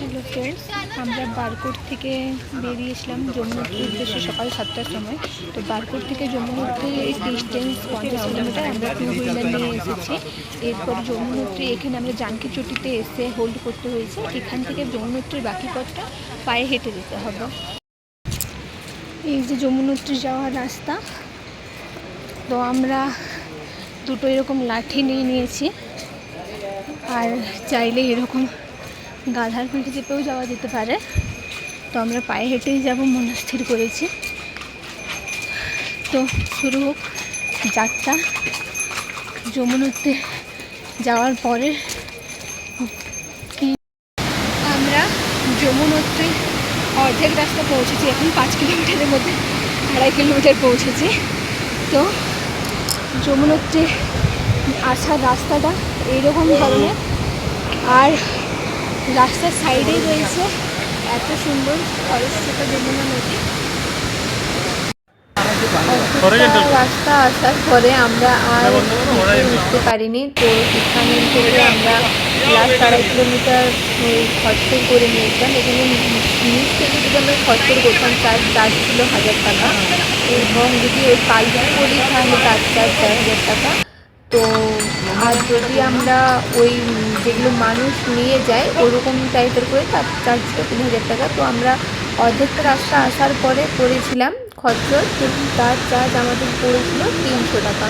Hello friends, আমরা বারকোট থেকে বেরিয়েছিলাম যমুনোত্রীর উদ্দেশ্যে সকাল 7টার সময়। তো বারকোট থেকে যমুনোত্রীর ডিস্টেন্স 50 কিলোমিটার। আমরা 2 হুইলার নিয়ে এসেছি। এরপর যমুনোত্রী এখানে আমরা জানকী চটিতে এসে হোল্ড করতে হয়েছে। এখান থেকে যমুনোত্রীর বাকি পথটা পায়ে হেঁটে যেতে হবে। এই যে যমুনোত্রী যাওয়ার রাস্তা। তো আমরা দুটো এরকম লাঠি নিয়ে নিয়েছি, আর চাইলে এরকম গাধার পিঠে চেপেও যাওয়া যেতে পারে। তো আমরা পায়ে হেঁটেই যাব মনে স্থির করেছি। তো শুরু হোক যাত্রা। যমুনোত্রী যাওয়ার পরে কি আমরা যমুনোত্রী অর্ধেক রাস্তা পৌঁছেছি। এখন 5 কিলোমিটারের মধ্যে 2.5 কিলোমিটার পৌঁছেছি। তো যমুনোত্রী আসার রাস্তাটা এইরকম ধরনের, আর রাস্তার সাইডেই রয়েছে এত সুন্দর খরস্রোতা যমুনা নদী। রাস্তা আসার পরে আমরা আর উঠতে পারিনি। তো এখানে থেকে আমরা লাস্ট 2.5 কিলোমিটার খরচর করে নিয়েছিলাম। এখানে নিচ থেকে যদি আমরা খরচর করতাম চার্জ ছিল 1000 টাকা, এবং যদি ওই পাল্টি করি তাহলে তার চার্জ 4000 টাকা। তো আর যদি আমরা ওই যেগুলো মানুষ নিয়ে যায় ওরকম টাইপের করে তার চার্জ ছিল 3000 টাকা। তো আমরা অর্ধেকটা রাস্তা আসার পরে করেছিলাম খরচর, কিন্তু তার চার্জ আমাদের পড়েছিল 300 টাকা।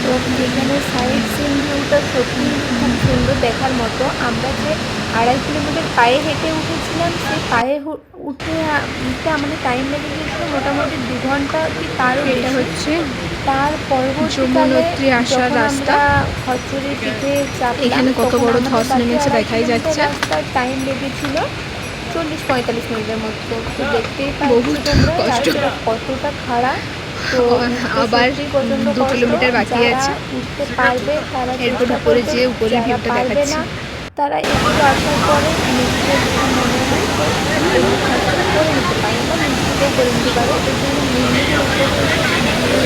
তো এখানে সাইড সিন ভিউটা সত্যি খুব সুন্দর দেখার মতো। আমরা যে 2.5 কিলোমিটার পায়ে হেঁটে উঠেছিলাম, সেই পায়ে উঠতে আমাদের টাইম লেগে গিয়েছিল মোটামুটি 2 ঘন্টা কি তারও। এটা হচ্ছে তার পরবর্তীকালে আসার রাস্তা। খরচরের পিঠে চাপলাম। এখানে কত বড় ধস নেমেছে দেখাই যাচ্ছে। রাস্তার টাইম লেগেছিল 40-45 মিনিটের মতো। তো দেখতেই পাচ্ছি তোমরা রাস্তাটা কতটা খারাপ। তো আবার 2 কিলোমিটার বাকি আছে উঠতে পারবে তারা, এরপর উপরে যে উপরে ভিউটা দেখাচ্ছি। তারা এগুলো আসার পরে নিজেদের মনে হয় করে নিতে পারে বা নিজেদের করে নিতে পারে।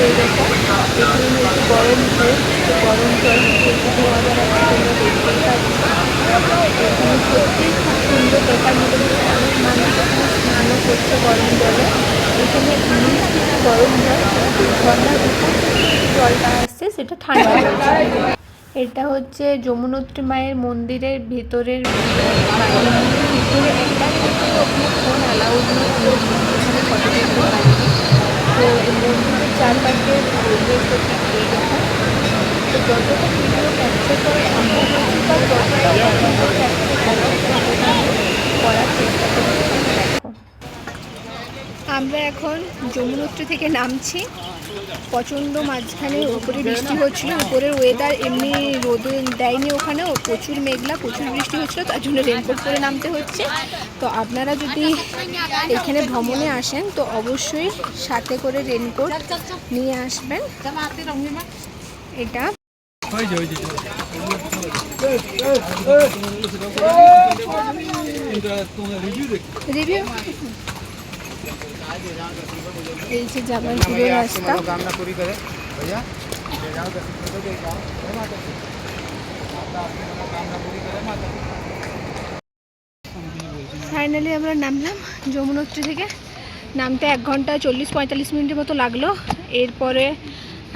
এরকম এখানে হচ্ছে গরম জল, গরম জল ধোয়া বেড়াচ্ছে তোমরা দেখতেই পাচ্ছ। এখানে সত্যিই খুব সুন্দর দেখার মতো। অনেক মানুষ স্নানও করছে গরম জলে। এখানে নিচ থেকে গরম জল, ঝর্ণার উপর থেকে জলটা আসছে সেটা ঠান্ডা জল। এটা হচ্ছে যমুনোত্রী মায়ের মন্দিরের ভিতরের ভিতরে একটা ফোন অ্যালাউড নেই, এখানে ফটো তুলতে পারিনি। তো মন্দিরের চারপাশের পরিবেশটা ঠিক এইরকম। তো যতটা ভিডিও ক্যাপচার করা সম্ভব হয়েছে বা যতটা করার চেষ্টা করছি। দেখো আমরা এখন যমুনোত্রী থেকে নামছি। প্রচণ্ড মাঝখানে উপরে বৃষ্টি হচ্ছিল। উপরের ওয়েদার এমনি রোদ দেয়নি, ওখানেও প্রচুর মেঘলা, প্রচুর বৃষ্টি হচ্ছিল, তার জন্য রেনকোট পরে নামতে হচ্ছে। তো আপনারা যদি এখানে ভ্রমণে আসেন তো অবশ্যই সাথে করে রেনকোট নিয়ে আসবেন। এটা রিভিউ এই যে যাবার পুরো রাস্তা। ফাইনালি আমরা নামলাম যমুনোত্রী থেকে। নামতে 1 ঘন্টা 40-45 মিনিটের মতো লাগলো। এরপরে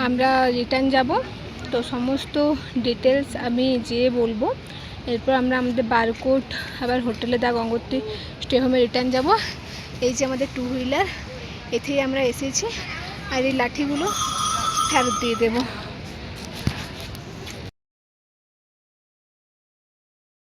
আমরা রিটার্ন যাব। তো সমস্ত ডিটেলস আমি যেয়ে বলবো। এরপর আমরা আমাদের বারকোট আবার হোটেলে দা গঙ্গোত্রী স্টে হোমে রিটার্ন যাব। এই যে আমাদের 2 হুইলার, এতেই আমরা এসেছি। আর এই লাঠিগুলো ফেরত দিয়ে দেবো।